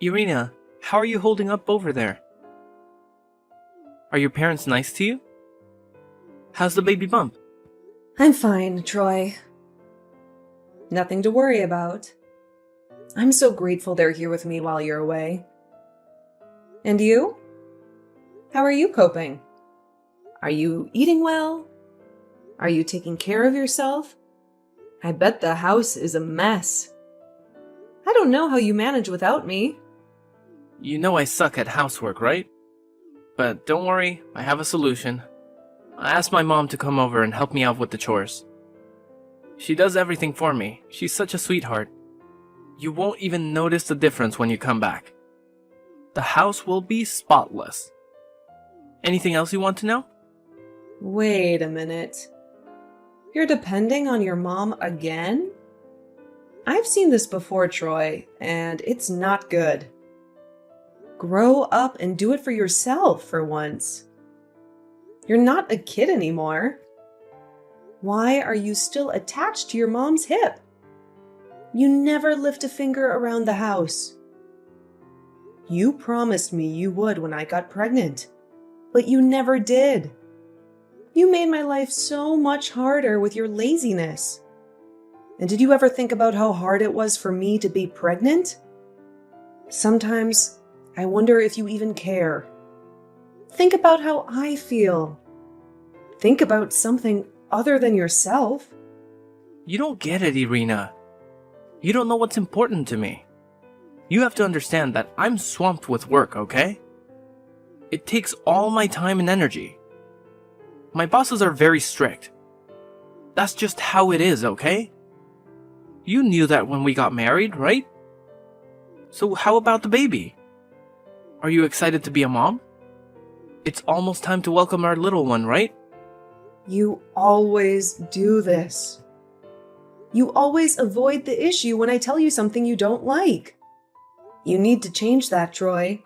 Irina, how are you holding up over there? Are your parents nice to you? How's the baby bump? I'm fine, Troy. Nothing to worry about. I'm so grateful they're here with me while you're away. And you? How are you coping? Are you eating well? Are you taking care of yourself? I bet the house is a mess. I don't know how you manage without me. You know I suck at housework, right? But don't worry, I have a solution. I asked my mom to come over and help me out with the chores. She does everything for me. She's such a sweetheart. You won't even notice the difference when you come back. The house will be spotless. Anything else you want to know? Wait a minute. You're depending on your mom again? I've seen this before, Troy, and it's not good. Grow up and do it for yourself for once. You're not a kid anymore. Why are you still attached to your mom's hip? You never lift a finger around the house. You promised me you would when I got pregnant, but you never did. You made my life so much harder with your laziness. And did you ever think about how hard it was for me to be pregnant? Sometimes I wonder if you even care. Think about how I feel. Think about something other than yourself. You don't get it, Irina. You don't know what's important to me. You have to understand that I'm swamped with work, okay? It takes all my time and energy. My bosses are very strict. That's just how it is, okay? You knew that when we got married, right? So how about the baby? Are you excited to be a mom? It's almost time to welcome our little one, right? You always do this. You always avoid the issue when I tell you something you don't like. You need to change that, Troy.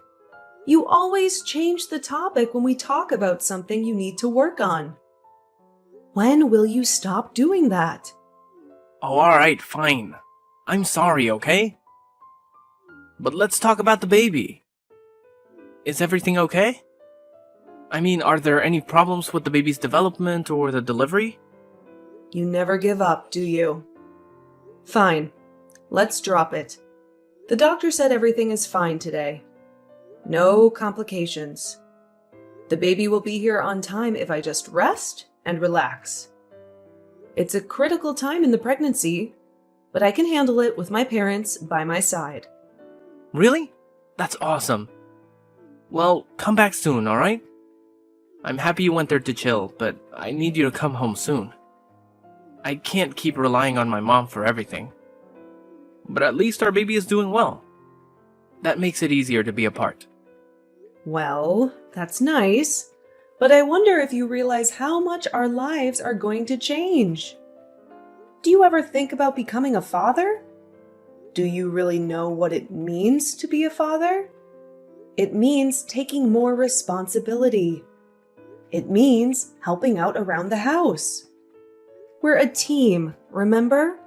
You always change the topic when we talk about something you need to work on. When will you stop doing that? Oh, alright, fine. I'm sorry, okay? But let's talk about the baby. Is everything okay? I mean, are there any problems with the baby's development or the delivery? You never give up, do you? Fine. Let's drop it. The doctor said everything is fine today. No complications. The baby will be here on time if I just rest and relax. It's a critical time in the pregnancy, but I can handle it with my parents by my side. Really? That's awesome. Well, come back soon, alright? I'm happy you went there to chill, but I need you to come home soon. I can't keep relying on my mom for everything. But at least our baby is doing well. That makes it easier to be apart. Well, that's nice, but I wonder if you realize how much our lives are going to change. Do you ever think about becoming a father? Do you really know what it means to be a father? It means taking more responsibility. It means helping out around the house. We're a team, remember?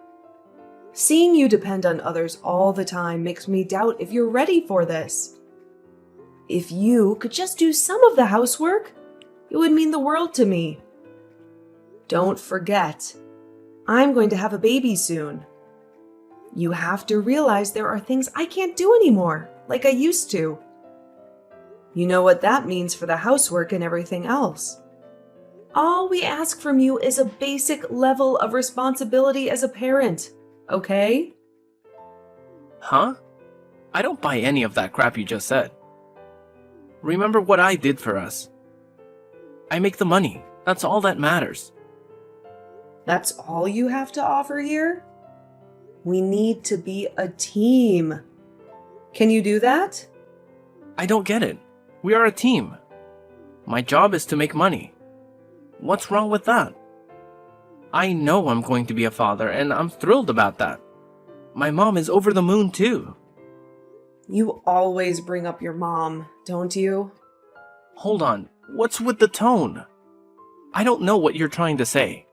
Seeing you depend on others all the time makes me doubt if you're ready for this. If you could just do some of the housework, it would mean the world to me. Don't forget, I'm going to have a baby soon. You have to realize there are things I can't do anymore, like I used to. You know what that means for the housework and everything else. All we ask from you is a basic level of responsibility as a parent, okay? Huh? I don't buy any of that crap you just said. Remember what I did for us. I make the money. That's all that matters. That's all you have to offer here? We need to be a team. Can you do that? I don't get it. We are a team. My job is to make money. What's wrong with that? I know I'm going to be a father, and I'm thrilled about that. My mom is over the moon, too. You always bring up your mom, don't you? Hold on. What's with the tone? I don't know what you're trying to say.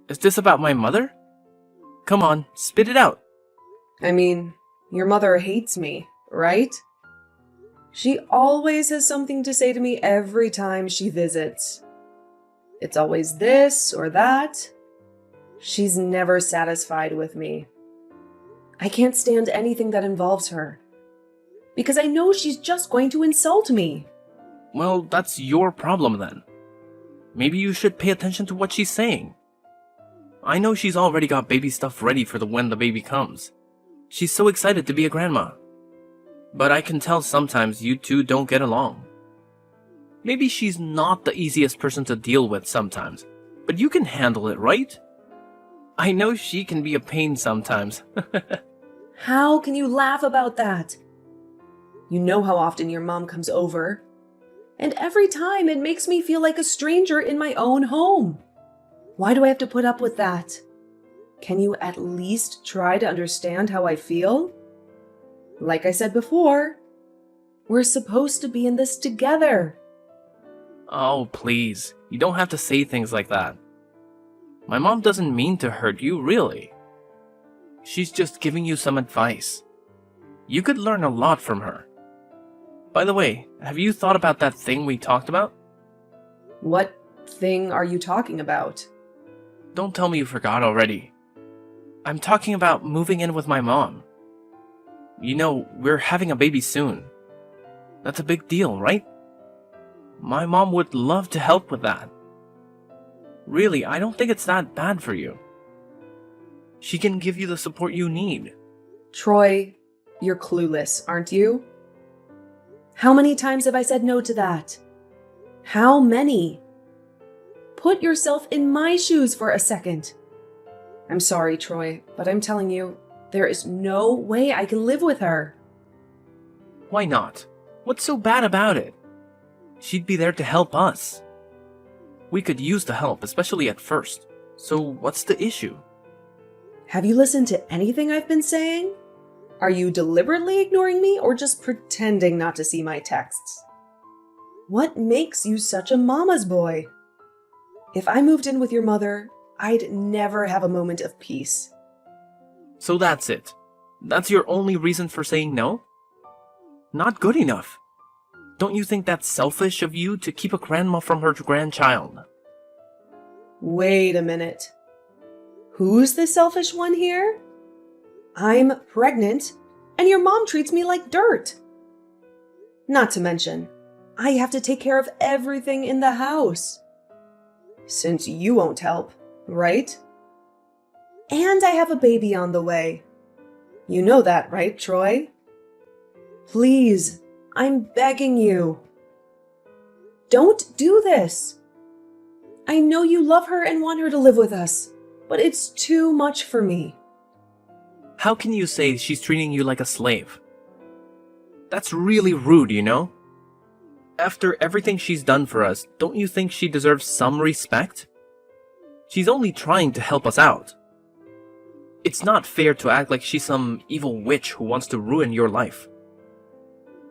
Is this about my mother? Come on, spit it out. I mean, your mother hates me, right? She always has something to say to me every time she visits. It's always this or that. She's never satisfied with me. I can't stand anything that involves her, because I know she's just going to insult me. Well, that's your problem then. Maybe you should pay attention to what she's saying. I know she's already got baby stuff ready for when the baby comes. She's so excited to be a grandma. But I can tell sometimes you two don't get along. Maybe she's not the easiest person to deal with sometimes, but you can handle it, right? I know she can be a pain sometimes. How can you laugh about that? You know how often your mom comes over, and every time it makes me feel like a stranger in my own home. Why do I have to put up with that? Can you at least try to understand how I feel? Like I said before, we're supposed to be in this together. Oh, please. You don't have to say things like that. My mom doesn't mean to hurt you, really. She's just giving you some advice. You could learn a lot from her. By the way, have you thought about that thing we talked about? What thing are you talking about? Don't tell me you forgot already. I'm talking about moving in with my mom. You know, we're having a baby soon. That's a big deal, right? My mom would love to help with that. Really, I don't think it's that bad for you. She can give you the support you need. Troy, you're clueless, aren't you? How many times have I said no to that? How many? Put yourself in my shoes for a second. I'm sorry, Troy, but I'm telling you, there is no way I can live with her. Why not? What's so bad about it? She'd be there to help us. We could use the help, especially at first. So what's the issue? Have you listened to anything I've been saying? Are you deliberately ignoring me or just pretending not to see my texts? What makes you such a mama's boy? If I moved in with your mother, I'd never have a moment of peace. So that's it. That's your only reason for saying no? Not good enough. Don't you think that's selfish of you to keep a grandma from her grandchild? Wait a minute. Who's the selfish one here? I'm pregnant, and your mom treats me like dirt. Not to mention, I have to take care of everything in the house. Since you won't help, right? And I have a baby on the way. You know that, right, Troy? Please, I'm begging you. Don't do this. I know you love her and want her to live with us, but it's too much for me. How can you say she's treating you like a slave? That's really rude, you know? After everything she's done for us, don't you think she deserves some respect? She's only trying to help us out. It's not fair to act like she's some evil witch who wants to ruin your life.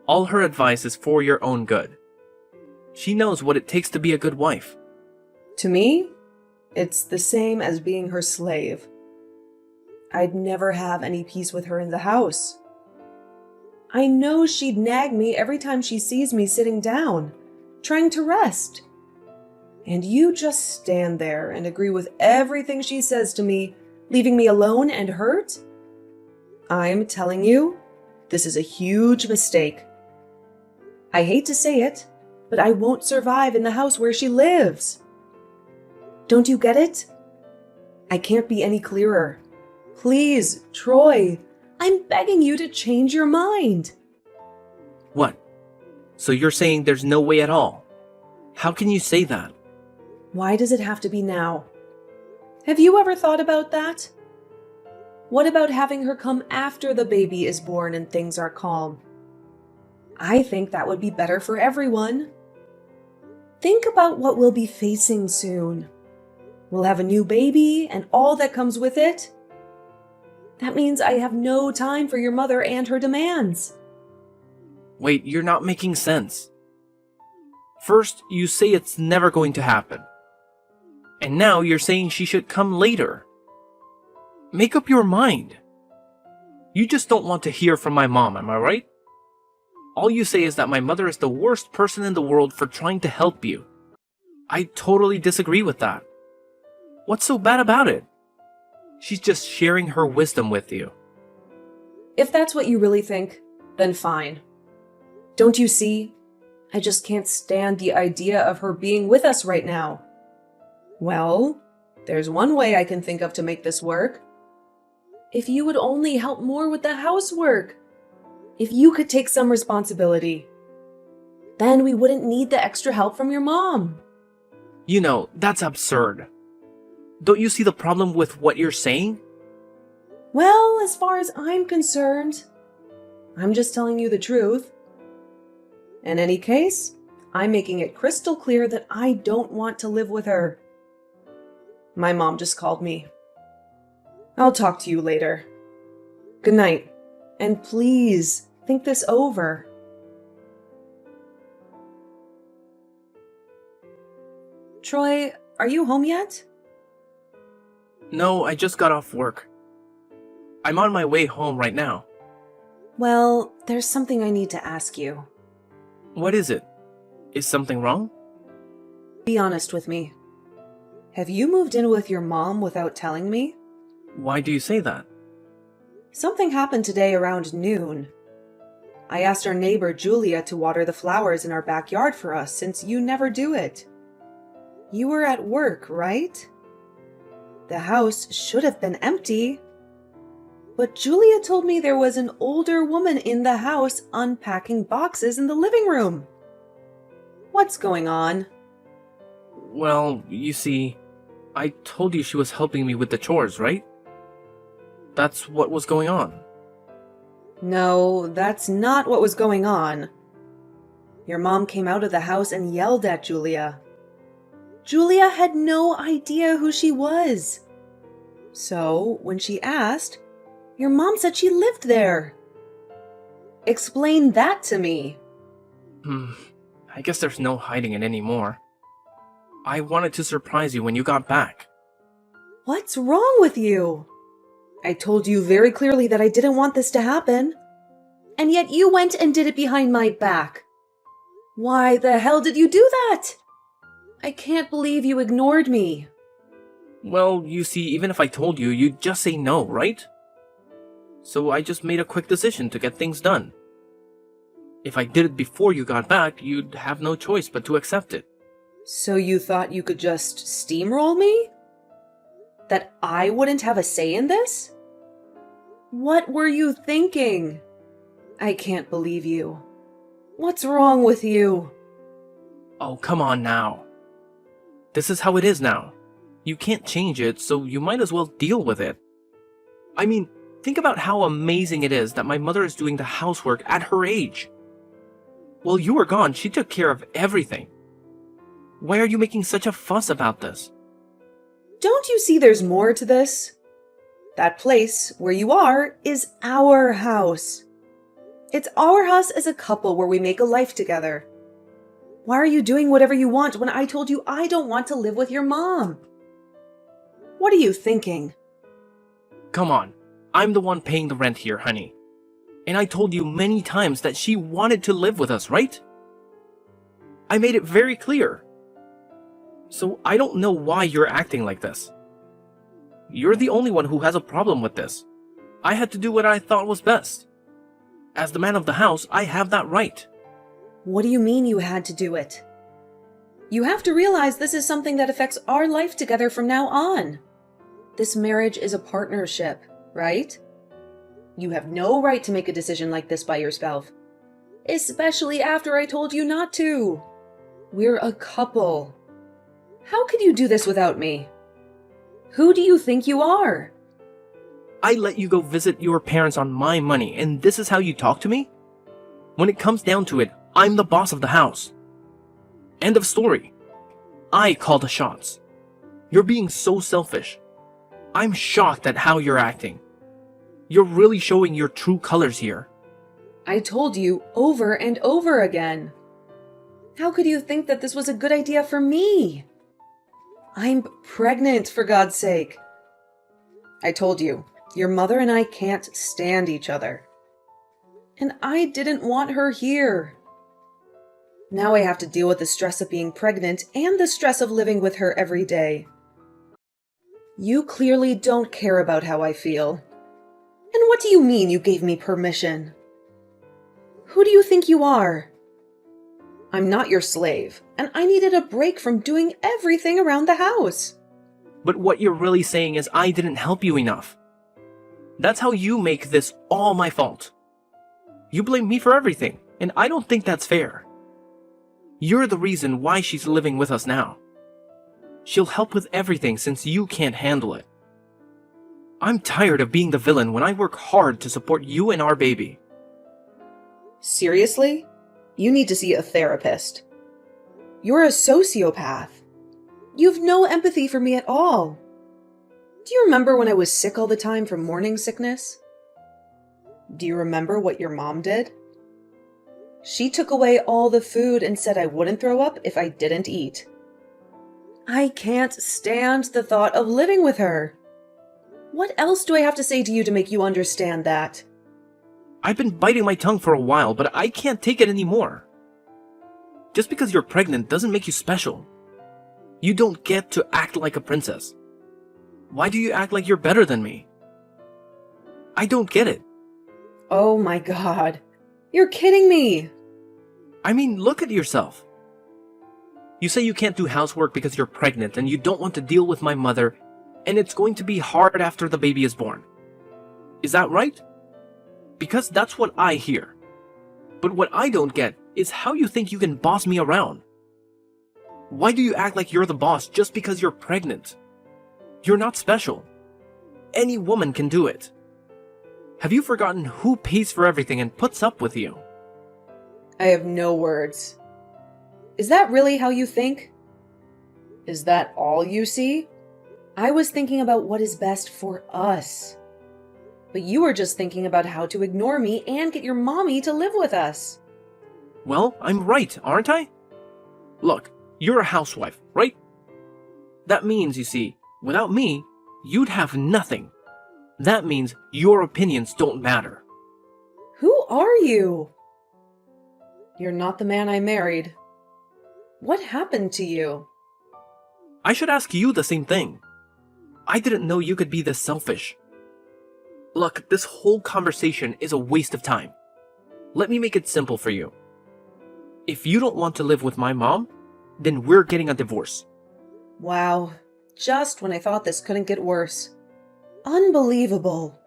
All her advice is for your own good. She knows what it takes to be a good wife. To me, it's the same as being her slave. I'd never have any peace with her in the house. I know she'd nag me every time she sees me sitting down, trying to rest. And you just stand there and agree with everything she says to me, leaving me alone and hurt? I'm telling you, this is a huge mistake. I hate to say it, but I won't survive in the house where she lives. Don't you get it? I can't be any clearer. Please, Troy, I'm begging you to change your mind. What? So you're saying there's no way at all? How can you say that? Why does it have to be now? Have you ever thought about that? What about having her come after the baby is born and things are calm? I think that would be better for everyone. Think about what we'll be facing soon. We'll have a new baby and all that comes with it. That means I have no time for your mother and her demands. Wait, you're not making sense. First, you say it's never going to happen. And now you're saying she should come later. Make up your mind. You just don't want to hear from my mom, am I right? All you say is that my mother is the worst person in the world for trying to help you. I totally disagree with that. What's so bad about it? She's just sharing her wisdom with you. If that's what you really think, then fine. Don't you see? I just can't stand the idea of her being with us right now. Well, there's one way I can think of to make this work. If you would only help more with the housework. If you could take some responsibility. Then we wouldn't need the extra help from your mom. You know, that's absurd. Don't you see the problem with what you're saying? Well, as far as I'm concerned, I'm just telling you the truth. In any case, I'm making it crystal clear that I don't want to live with her. My mom just called me. I'll talk to you later. Good night, and please think this over. Troy, are you home yet? No, I just got off work. I'm on my way home right now. Well, there's something I need to ask you. What is it? Is something wrong? Be honest with me. Have you moved in with your mom without telling me? Why do you say that? Something happened today around noon. I asked our neighbor Julia to water the flowers in our backyard for us since you never do it. You were at work, right? The house should have been empty. But Julia told me there was an older woman in the house unpacking boxes in the living room. What's going on? Well, you see, I told you she was helping me with the chores, right? That's what was going on. No, that's not what was going on. Your mom came out of the house and yelled at Julia. Julia had no idea who she was. So, when she asked, your mom said she lived there. Explain that to me. I guess there's no hiding it anymore. I wanted to surprise you when you got back. What's wrong with you? I told you very clearly that I didn't want this to happen. And yet you went and did it behind my back. Why the hell did you do that? I can't believe you ignored me. Well, you see, even if I told you, you'd just say no, right? So I just made a quick decision to get things done. If I did it before you got back, you'd have no choice but to accept it. So you thought you could just steamroll me? That I wouldn't have a say in this? What were you thinking? I can't believe you. What's wrong with you? Oh, come on now. This is how it is now. You can't change it, so you might as well deal with it. I mean, think about how amazing it is that my mother is doing the housework at her age. While you were gone, she took care of everything. Why are you making such a fuss about this? Don't you see there's more to this? That place where you are is our house. It's our house as a couple where we make a life together. Why are you doing whatever you want when I told you I don't want to live with your mom? What are you thinking? Come on, I'm the one paying the rent here, honey. And I told you many times that she wanted to live with us, right? I made it very clear. So I don't know why you're acting like this. You're the only one who has a problem with this. I had to do what I thought was best. As the man of the house, I have that right. What do you mean you had to do it? You have to realize this is something that affects our life together from now on. This marriage is a partnership, right? You have no right to make a decision like this by yourself. Especially after I told you not to. We're a couple. How could you do this without me? Who do you think you are? I let you go visit your parents on my money, and this is how you talk to me? When it comes down to it, I'm the boss of the house. End of story. I call the shots. You're being so selfish. I'm shocked at how you're acting. You're really showing your true colors here. I told you over and over again. How could you think that this was a good idea for me? I'm pregnant, for God's sake. I told you, your mother and I can't stand each other. and I didn't want her here. Now I have to deal with the stress of being pregnant and the stress of living with her every day. You clearly don't care about how I feel. And what do you mean you gave me permission? Who do you think you are? I'm not your slave, and I needed a break from doing everything around the house. But what you're really saying is I didn't help you enough. That's how you make this all my fault. You blame me for everything, and I don't think that's fair. You're the reason why she's living with us now. She'll help with everything since you can't handle it. I'm tired of being the villain when I work hard to support you and our baby. Seriously? You need to see a therapist. You're a sociopath. You've no empathy for me at all. Do you remember when I was sick all the time from morning sickness? Do you remember what your mom did? She took away all the food and said I wouldn't throw up if I didn't eat. I can't stand the thought of living with her. What else do I have to say to you to make you understand that? I've been biting my tongue for a while, but I can't take it anymore. Just because you're pregnant doesn't make you special. You don't get to act like a princess. Why do you act like you're better than me? I don't get it. Oh my God. You're kidding me. I mean, look at yourself. You say you can't do housework because you're pregnant and you don't want to deal with my mother, and it's going to be hard after the baby is born. Is that right? Because that's what I hear. But what I don't get is how you think you can boss me around. Why do you act like you're the boss just because you're pregnant? You're not special. Any woman can do it. Have you forgotten who pays for everything and puts up with you? I have no words. Is that really how you think? Is that all you see? I was thinking about what is best for us. But you were just thinking about how to ignore me and get your mommy to live with us. Well, I'm right, aren't I? Look, you're a housewife, right? That means, you see, without me, you'd have nothing. That means your opinions don't matter. Who are you? You're not the man I married. What happened to you? I should ask you the same thing. I didn't know you could be this selfish. Look, this whole conversation is a waste of time. Let me make it simple for you. If you don't want to live with my mom, then we're getting a divorce. Wow, just when I thought this couldn't get worse. Unbelievable.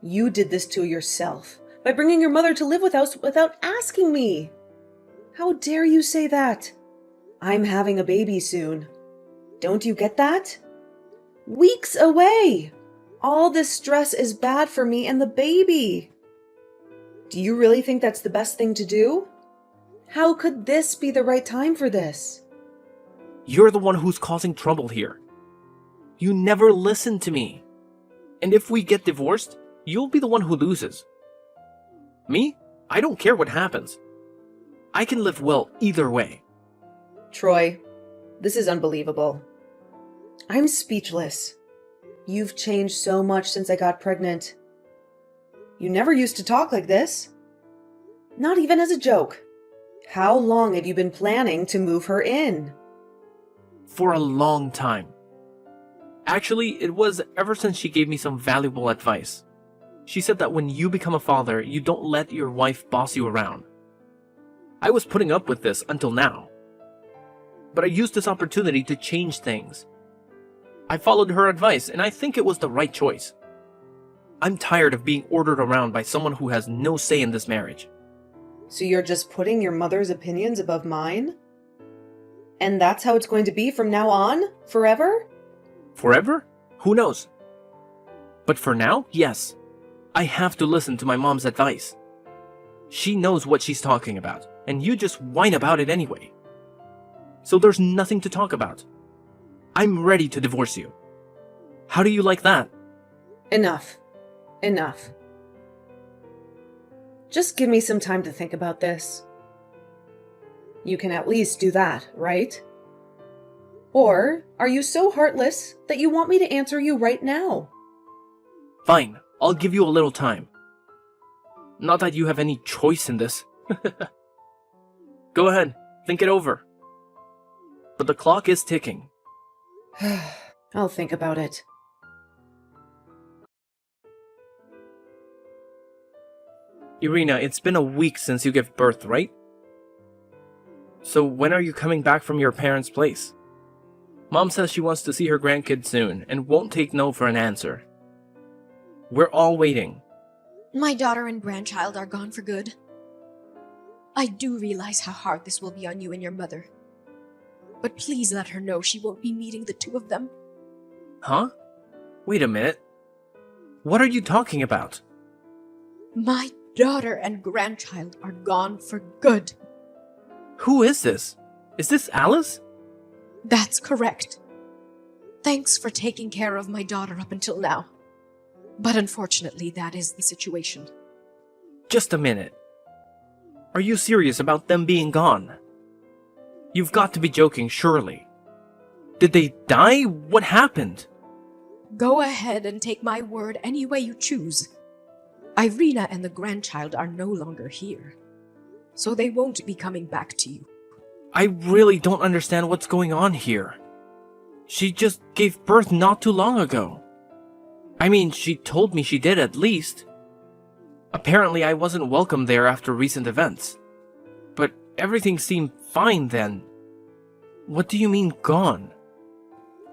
You did this to yourself by bringing your mother to live with us without asking me. How dare you say that? I'm having a baby soon. Don't you get that? Weeks away. All this stress is bad for me and the baby. Do you really think that's the best thing to do? How could this be the right time for this? You're the one who's causing trouble here. You never listen to me. And if we get divorced, you'll be the one who loses. Me? I don't care what happens. I can live well either way. Troy, this is unbelievable. I'm speechless. You've changed so much since I got pregnant. You never used to talk like this. Not even as a joke. How long have you been planning to move her in? For a long time. Actually, it was ever since she gave me some valuable advice. She said that when you become a father, you don't let your wife boss you around. I was putting up with this until now. But I used this opportunity to change things. I followed her advice, and I think it was the right choice. I'm tired of being ordered around by someone who has no say in this marriage. So you're just putting your mother's opinions above mine? And that's how it's going to be from now on? Forever? Forever? Who knows? But for now, yes. I have to listen to my mom's advice. She knows what she's talking about, and you just whine about it anyway. So there's nothing to talk about. I'm ready to divorce you. How do you like that? Enough. Enough. Just give me some time to think about this. You can at least do that, right? Or are you so heartless that you want me to answer you right now? Fine, I'll give you a little time. Not that you have any choice in this. Go ahead, think it over. But the clock is ticking. I'll think about it. Irina, it's been a week since you gave birth, right? So when are you coming back from your parents' place? Mom says she wants to see her grandkid soon and won't take no for an answer. We're all waiting. My daughter and grandchild are gone for good. I do realize how hard this will be on you and your mother. But please let her know she won't be meeting the two of them. Huh? Wait a minute. What are you talking about? My daughter and grandchild are gone for good. Who is this? Is this Alice? That's correct. Thanks for taking care of my daughter up until now. But unfortunately, that is the situation. Just a minute. Are you serious about them being gone? You've got to be joking, surely. Did they die? What happened? Go ahead and take my word any way you choose. Irina and the grandchild are no longer here, so they won't be coming back to you. I really don't understand what's going on here. She just gave birth not too long ago. I mean, she told me she did at least. Apparently I wasn't welcome there after recent events. But everything seemed fine then. What do you mean gone?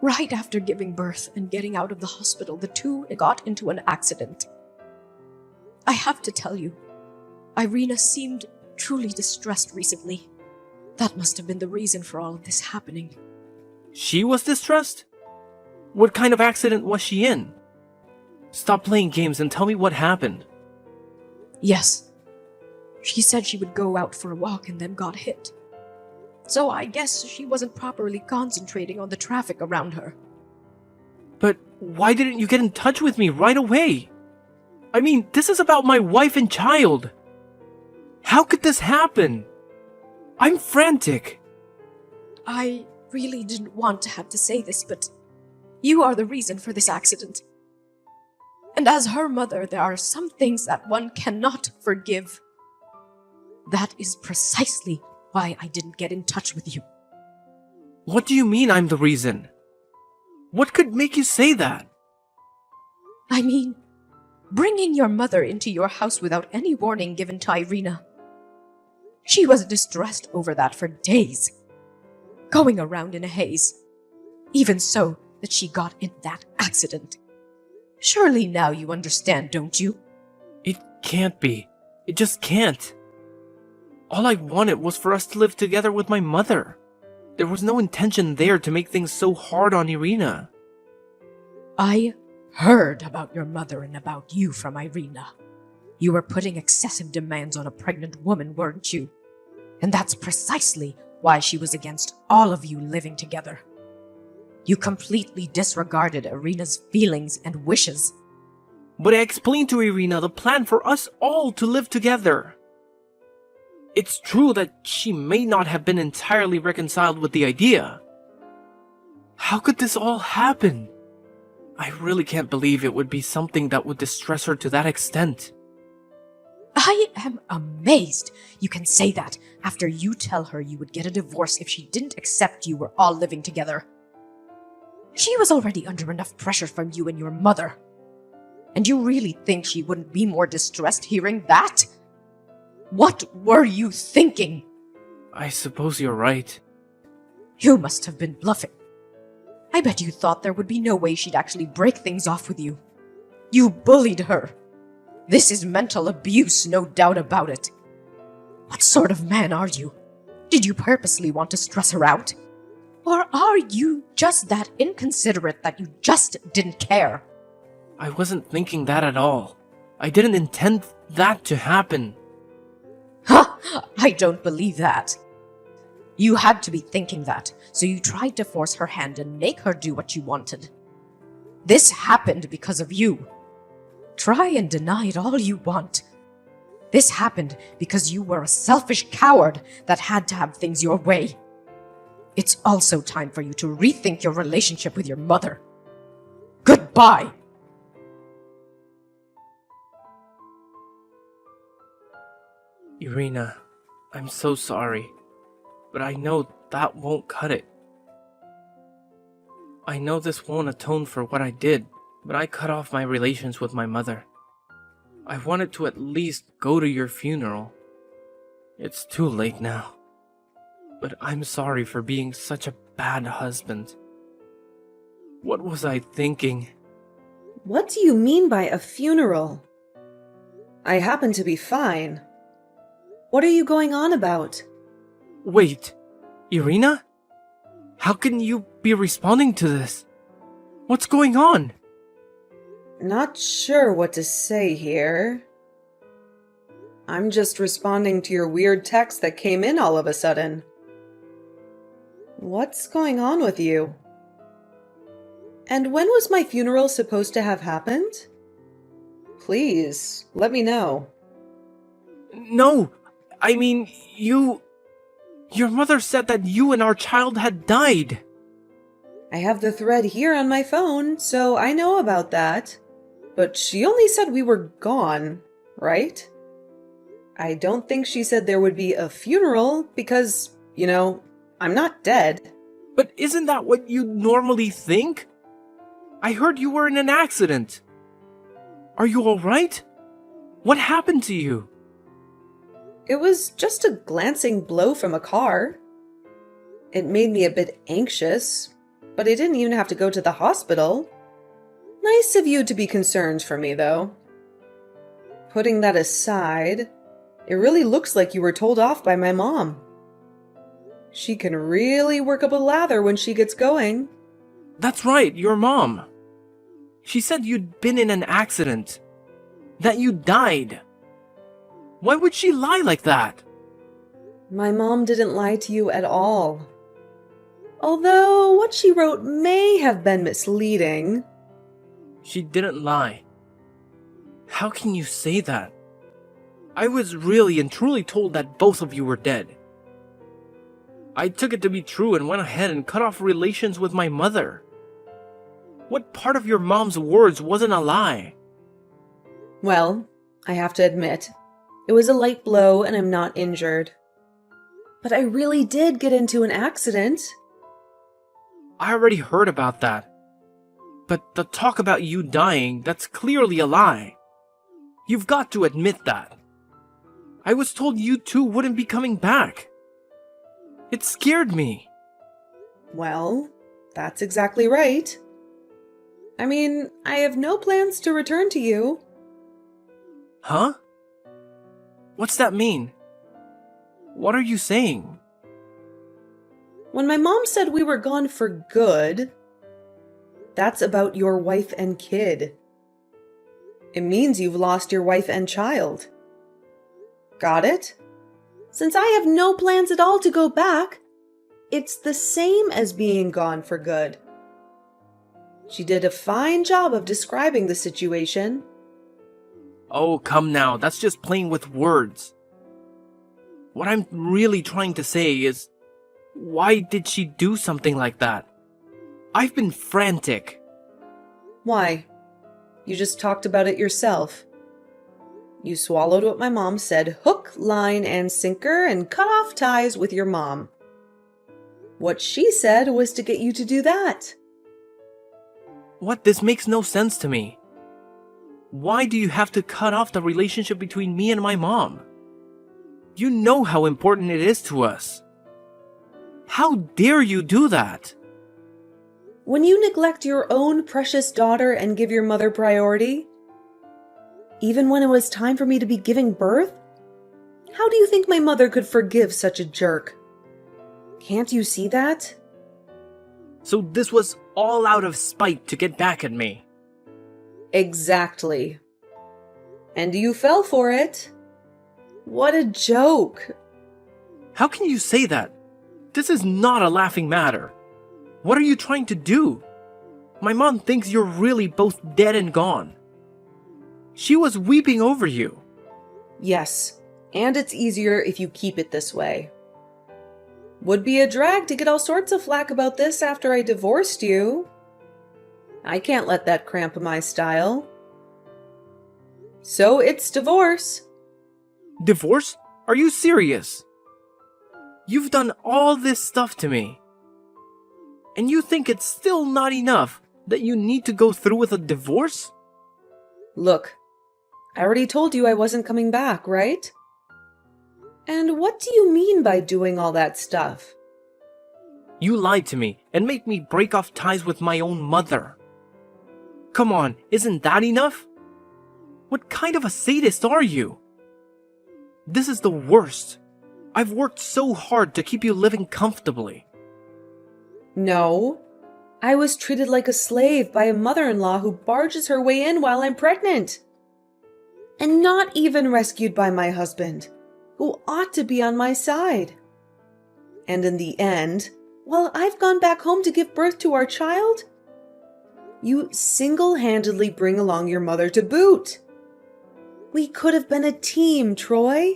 Right after giving birth and getting out of the hospital, the two got into an accident. I have to tell you, Irina seemed truly distressed recently. That must have been the reason for all of this happening. She was distressed? What kind of accident was she in? Stop playing games and tell me what happened. Yes. She said she would go out for a walk and then got hit. So I guess she wasn't properly concentrating on the traffic around her. But why didn't you get in touch with me right away? I mean, this is about my wife and child. How could this happen? I'm frantic. I really didn't want to have to say this, but you are the reason for this accident. And as her mother, there are some things that one cannot forgive. That is precisely why I didn't get in touch with you. What do you mean I'm the reason? What could make you say that? I mean, bringing your mother into your house without any warning given to Irina. She was distressed over that for days, going around in a haze. Even so that she got in that accident. Surely now you understand, don't you? It can't be. It just can't. All I wanted was for us to live together with my mother. There was no intention there to make things so hard on Irina. I heard about your mother and about you from Irina. You were putting excessive demands on a pregnant woman, weren't you? And that's precisely why she was against all of you living together. You completely disregarded Irina's feelings and wishes. But I explained to Irina the plan for us all to live together. It's true that she may not have been entirely reconciled with the idea. How could this all happen? I really can't believe it would be something that would distress her to that extent. I am amazed you can say that after you tell her you would get a divorce if she didn't accept you were all living together. She was already under enough pressure from you and your mother. And you really think she wouldn't be more distressed hearing that? What were you thinking? I suppose you're right. You must have been bluffing. I bet you thought there would be no way she'd actually break things off with you. You bullied her. This is mental abuse, no doubt about it. What sort of man are you? Did you purposely want to stress her out? Or are you just that inconsiderate that you just didn't care? I wasn't thinking that at all. I didn't intend that to happen. Ha! I don't believe that. You had to be thinking that, so you tried to force her hand and make her do what you wanted. This happened because of you. Try and deny it all you want. This happened because you were a selfish coward that had to have things your way. It's also time for you to rethink your relationship with your mother. Goodbye! Irina, I'm so sorry, but I know that won't cut it. I know this won't atone for what I did, but I cut off my relations with my mother. I wanted to at least go to your funeral. It's too late now. But I'm sorry for being such a bad husband. What was I thinking? What do you mean by a funeral? I happen to be fine. What are you going on about? Wait, Irina? How can you be responding to this? What's going on? Not sure what to say here. I'm just responding to your weird text that came in all of a sudden. What's going on with you? And when was my funeral supposed to have happened? Please, let me know. No, I mean, Your mother said that you and our child had died. I have the thread here on my phone, so I know about that. But she only said we were gone, right? I don't think she said there would be a funeral because, I'm not dead. But isn't that what you normally think? I heard you were in an accident. Are you alright? What happened to you? It was just a glancing blow from a car. It made me a bit anxious, but I didn't even have to go to the hospital. Nice of you to be concerned for me, though. Putting that aside, it really looks like you were told off by my mom. She can really work up a lather when she gets going. That's right, your mom. She said you'd been in an accident. That you died. Why would she lie like that? My mom didn't lie to you at all. Although what she wrote may have been misleading. She didn't lie. How can you say that? I was really and truly told that both of you were dead. I took it to be true and went ahead and cut off relations with my mother. What part of your mom's words wasn't a lie? Well, I have to admit, it was a light blow and I'm not injured. But I really did get into an accident. I already heard about that. But the talk about you dying, that's clearly a lie. You've got to admit that. I was told you two wouldn't be coming back. It scared me. Well, that's exactly right. I mean, I have no plans to return to you. Huh? What's that mean? What are you saying? When my mom said we were gone for good, that's about your wife and kid. It means you've lost your wife and child. Got it? Since I have no plans at all to go back, it's the same as being gone for good. She did a fine job of describing the situation. Oh, come now, that's just playing with words. What I'm really trying to say is, why did she do something like that? I've been frantic. Why? You just talked about it yourself. You swallowed what my mom said, hook, line, and sinker, and cut off ties with your mom. What she said was to get you to do that. What? This makes no sense to me. Why do you have to cut off the relationship between me and my mom? You know how important it is to us. How dare you do that? When you neglect your own precious daughter and give your mother priority, even when it was time for me to be giving birth, how do you think my mother could forgive such a jerk? Can't you see that? So this was all out of spite to get back at me. Exactly. And you fell for it. What a joke. How can you say that? This is not a laughing matter. What are you trying to do? My mom thinks you're really both dead and gone. She was weeping over you. Yes, and it's easier if you keep it this way. Would be a drag to get all sorts of flack about this after I divorced you. I can't let that cramp my style. So it's divorce. Divorce? Are you serious? You've done all this stuff to me. And you think it's still not enough that you need to go through with a divorce? Look, I already told you I wasn't coming back, right? And what do you mean by doing all that stuff? You lied to me and made me break off ties with my own mother. Come on, isn't that enough? What kind of a sadist are you? This is the worst. I've worked so hard to keep you living comfortably. No. I was treated like a slave by a mother-in-law who barges her way in while I'm pregnant. And not even rescued by my husband, who ought to be on my side. And in the end, while I've gone back home to give birth to our child, you single-handedly bring along your mother to boot. We could have been a team, Troy.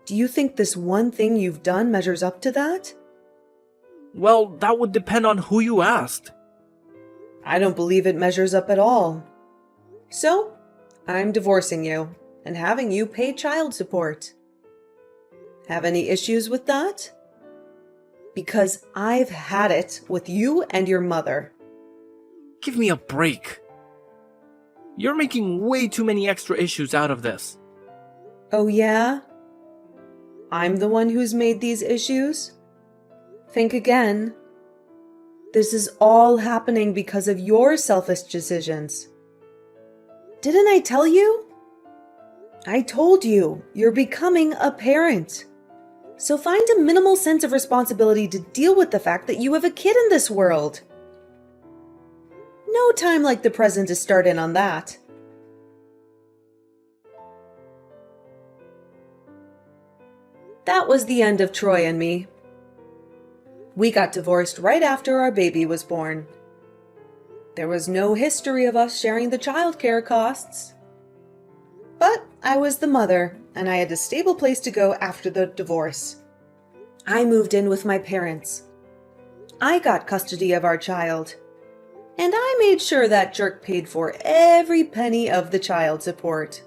Do you think this one thing you've done measures up to that? Well, that would depend on who you asked. I don't believe it measures up at all. So, I'm divorcing you and having you pay child support. Have any issues with that? Because I've had it with you and your mother. Give me a break. You're making way too many extra issues out of this. Oh yeah? I'm the one who's made these issues? Think again. This is all happening because of your selfish decisions. Didn't I tell you? I told you, you're becoming a parent. So find a minimal sense of responsibility to deal with the fact that you have a kid in this world. No time like the present to start in on that. That was the end of Troy and me. We got divorced right after our baby was born. There was no history of us sharing the childcare costs. But I was the mother, and I had a stable place to go after the divorce. I moved in with my parents. I got custody of our child. And I made sure that jerk paid for every penny of the child support.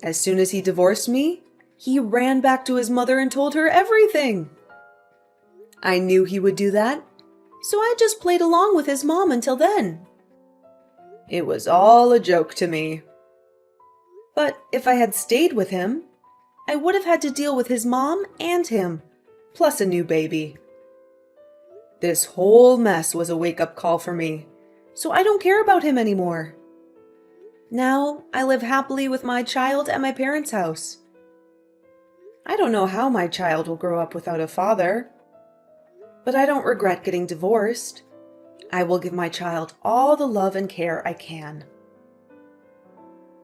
As soon as he divorced me, he ran back to his mother and told her everything. I knew he would do that, so I just played along with his mom until then. It was all a joke to me. But if I had stayed with him, I would have had to deal with his mom and him, plus a new baby. This whole mess was a wake-up call for me, so I don't care about him anymore. Now I live happily with my child at my parents' house. I don't know how my child will grow up without a father, but I don't regret getting divorced. I will give my child all the love and care I can.